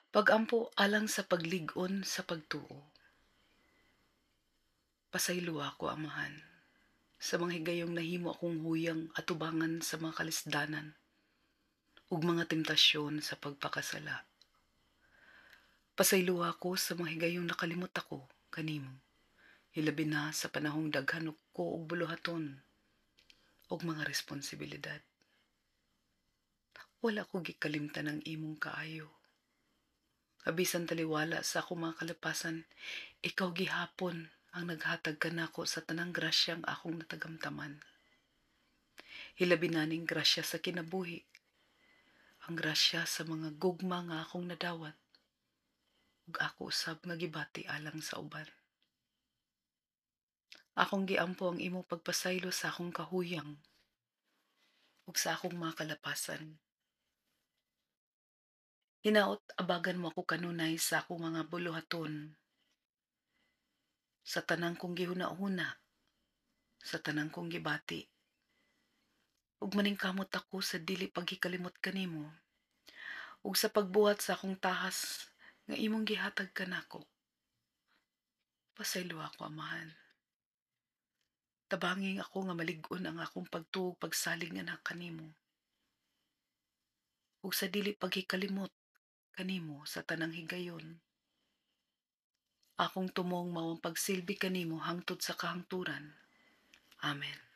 Pagampo alang sa paglig-on sa pagtuo. Pasaylo ako, Amahan, sa mga higayong nahimo akong huyang atubangan sa mga kalisdanan ug mga temptasyon sa pagpakasala. Pasaylo ako sa mga higayong nakalimot ako kanimo, hilabi na sa panahong daghan ko og buluhaton ug mga responsibilidad. Wala ko gikalimtan ang imong kaayo. Kabisan taliwala sa akong mga kalapasan, ikaw gihapon ang naghatag kanako sa tanang grasyang akong natagamtaman. Hilabi na ning grasya sa kinabuhi, ang grasya sa mga gugma nga akong nadawat, ug ako usab nga gibati alang sa uban. Akong giampo ang imong pagpasaylo sa akong kahuyang ug sa akong mga kalapasan. Hinaot abagan mo ako kanunay sa akong mga buluhaton, sa tanang kong gihuna-huna, sa tanang kong gibati. Ug maningkamot ako sa dili paghikalimot kanimo, ug sa pagbuhat sa akong tahas nga imong gihatag kanako. Pasaylo ako, Amahan. Tabanging ako nga malig-on ang akong pagtuog pagsalig nga na kanimo. Ug sa dili paghikalimot kanimo sa tanang higayon. Akong tumong mao ang pagsilbi kanimo hangtod sa kahangturan. Amen.